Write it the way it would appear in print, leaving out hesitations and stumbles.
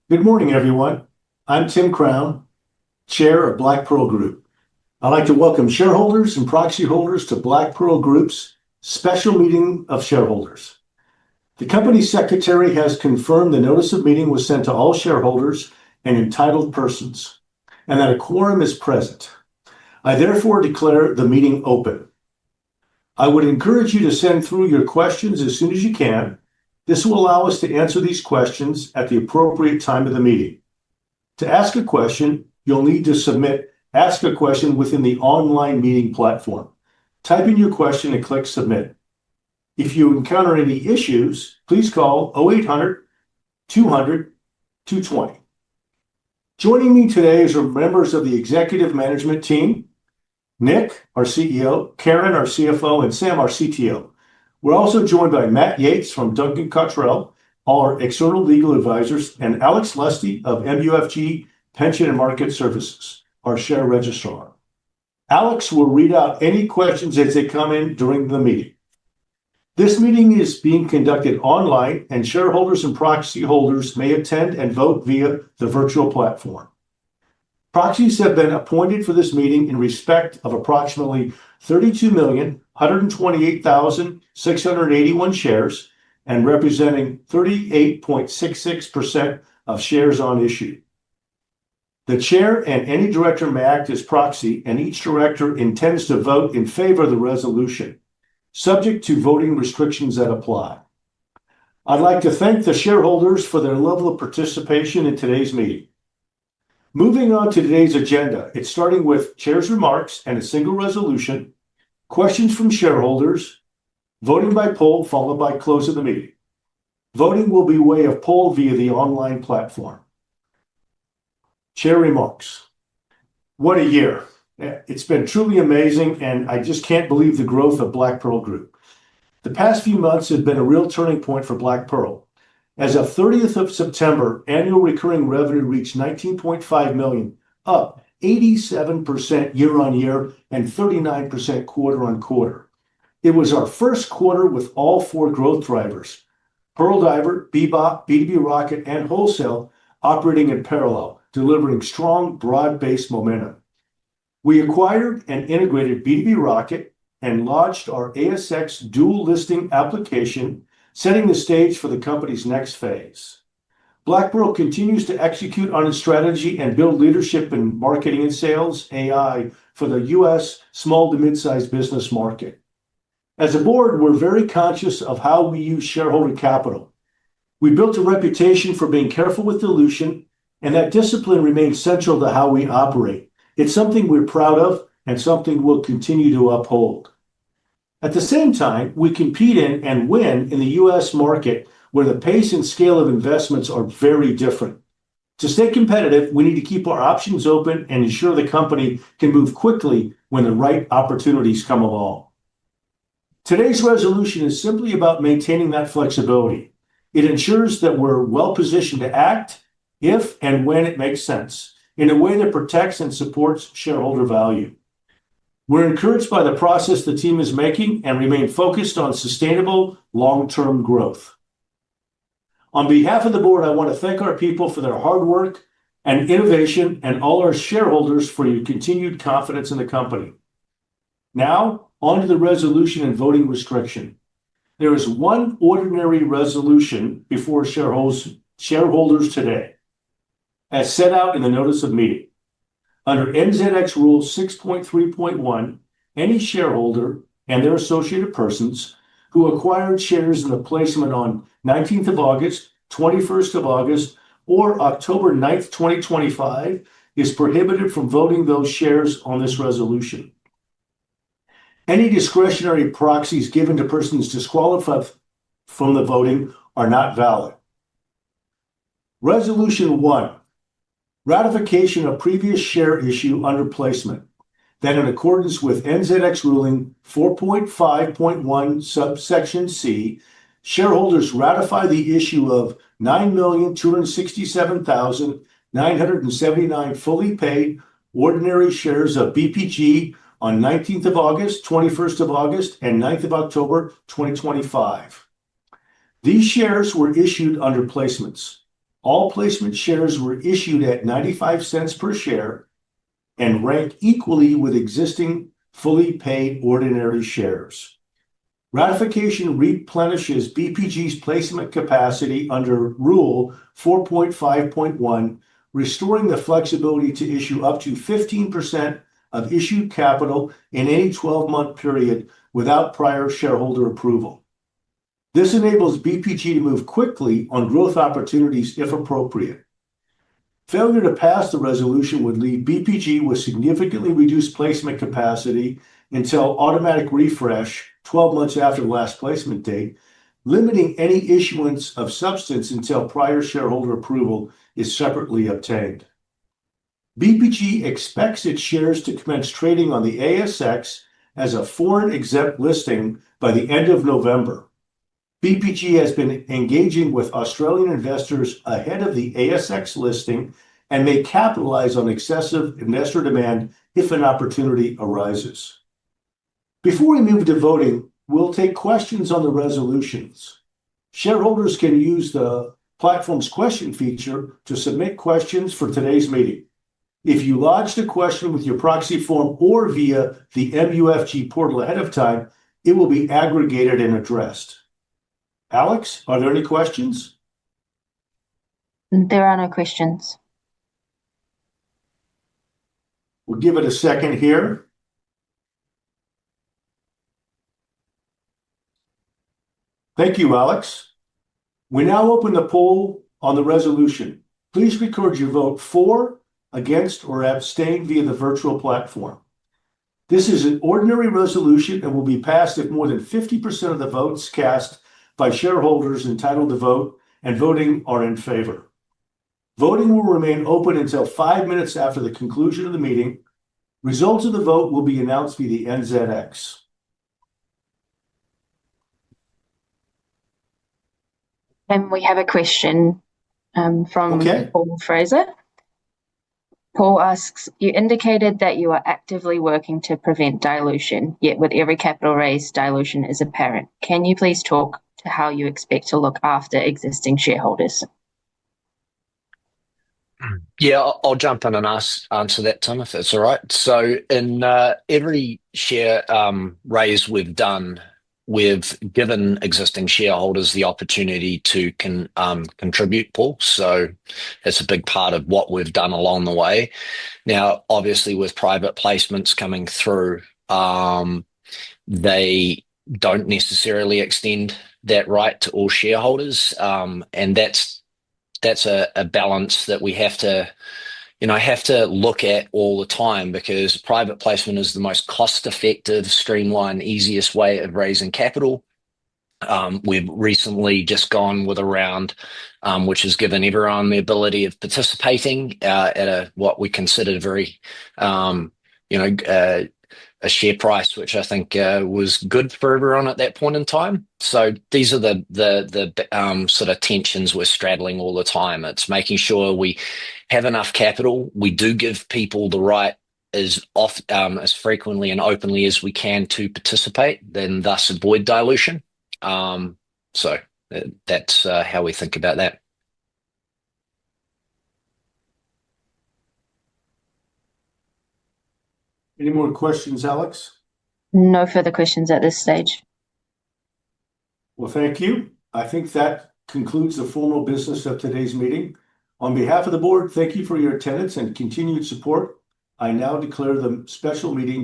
Good morning, everyone. I'm Tim Crown, Chair of Black Pearl Group. I'd like to welcome shareholders and proxy holders to Black Pearl Group's special meeting of shareholders. The company secretary has confirmed the notice of meeting was sent to all shareholders and entitled persons, and that a quorum is present. I therefore declare the meeting open. I would encourage you to send through your questions as soon as you can. This will allow us to answer these questions at the appropriate time of the meeting. To ask a question, you'll need to submit Ask a Question within the online meeting platform. Type in your question and click Submit. If you encounter any issues, please call 0800-200-220. Joining me today are members of the executive management team, Nick, our CEO, Karen, our CFO, and Sam, our CTO. We're also joined by Matt Yates from Duncan Cottrell, our external legal advisors, and Alex Lusty of MUFG Pension and Market Services, our share registrar. Alex will read out any questions as they come in during the meeting. This meeting is being conducted online, and shareholders and proxy holders may attend and vote via the virtual platform. Proxies have been appointed for this meeting in respect of approximately 32,128,681 shares and representing 38.66% of shares on issue. The chair and any director may act as proxy, and each director intends to vote in favor of the resolution, subject to voting restrictions that apply. I'd like to thank the shareholders for their level of participation in today's meeting. Moving on to today's agenda, it's starting with chair's remarks and a single resolution, questions from shareholders, voting by poll, followed by close of the meeting. Voting will be way of poll via the online platform. Chair remarks. What a year. It's been truly amazing, and I just can't believe the growth of Black Pearl Group. The past few months have been a real turning point for Black Pearl. As of 30th of September, annual recurring revenue reached $19.5 million, up 87% year on year and 39% quarter on quarter. It was our first quarter with all four growth drivers, Pearl Diver, Bebop, B2B Rocket, and Wholesale, operating in parallel, delivering strong, broad-based momentum. We acquired and integrated B2B Rocket and launched our ASX dual listing application, setting the stage for the company's next phase. Black Pearl continues to execute on its strategy and build leadership in marketing and sales AI for the U.S. small to mid-sized business market. As a board, we're very conscious of how we use shareholder capital. We built a reputation for being careful with dilution, and that discipline remains central to how we operate. It's something we're proud of and something we'll continue to uphold. At the same time, we compete in and win in the U.S. market where the pace and scale of investments are very different. To stay competitive, we need to keep our options open and ensure the company can move quickly when the right opportunities come along. Today's resolution is simply about maintaining that flexibility. It ensures that we're well positioned to act if and when it makes sense in a way that protects and supports shareholder value. We're encouraged by the process the team is making and remain focused on sustainable long-term growth. On behalf of the board, I want to thank our people for their hard work and innovation and all our shareholders for your continued confidence in the company. Now, on to the resolution and voting restriction. There is one ordinary resolution before shareholders today, as set out in the notice of meeting. Under NZX Rule 6.3.1, any shareholder and their associated persons who acquired shares in the placement on 19th of August, 21st of August, or October 9th, 2025, is prohibited from voting those shares on this resolution. Any discretionary proxies given to persons disqualified from the voting are not valid. Resolution 1. Ratification of previous share issue under placement, that in accordance with NZX ruling 4.5.1 subsection C, shareholders ratify the issue of 9,267,979 fully paid ordinary shares of BPG on 19th of August, 21st of August, and 9th of October 2025. These shares were issued under placements. All placement shares were issued at 95 cents per share and rank equally with existing fully paid ordinary shares. Ratification replenishes BPG's placement capacity under Rule 4.5.1, restoring the flexibility to issue up to 15% of issued capital in any 12-month period without prior shareholder approval. This enables BPG to move quickly on growth opportunities if appropriate. Failure to pass the resolution would leave BPG with significantly reduced placement capacity until automatic refresh 12 months after the last placement date, limiting any issuance of substance until prior shareholder approval is separately obtained. BPG expects its shares to commence trading on the ASX as a foreign exempt listing by the end of November. BPG has been engaging with Australian investors ahead of the ASX listing and may capitalize on excessive investor demand if an opportunity arises. Before we move to voting, we'll take questions on the resolutions. Shareholders can use the platform's question feature to submit questions for today's meeting. If you lodged a question with your proxy form or via the MUFG portal ahead of time, it will be aggregated and addressed. Alex, are there any questions? There are no questions. We'll give it a second here. Thank you, Alex. We now open the poll on the resolution. Please record your vote for, against, or abstain via the virtual platform. This is an ordinary resolution and will be passed if more than 50% of the votes cast by shareholders entitled to vote and voting are in favor. Voting will remain open until 5 minutes after the conclusion of the meeting. Results of the vote will be announced via the NZX. And we have a question from Paul Fraser. Paul asks, you indicated that you are actively working to prevent dilution, yet with every capital raise, dilution is apparent. Can you please talk to how you expect to look after existing shareholders? Yeah, I'll jump in and answer that, Tim, if that's all right. So in every share raise we've done, we've given existing shareholders the opportunity to contribute, Paul. So that's a big part of what we've done along the way. Now, obviously, with private placements coming through, they don't necessarily extend that right to all shareholders, and that's a balance that we have to look at all the time, because private placement is the most cost-effective, streamlined, easiest way of raising capital. We've recently just gone with a round which has given everyone the ability of participating at what we considered very, a share price, which I think was good for everyone at that point in time. So these are the sort of tensions we're straddling all the time. It's making sure we have enough capital. We do give people the right as frequently and openly as we can to participate, then thus avoid dilution. So that's how we think about that. Any more questions, Alex? No further questions at this stage. Well, thank you. I think that concludes the formal business of today's meeting. On behalf of the board, thank you for your attendance and continued support. I now declare the special meeting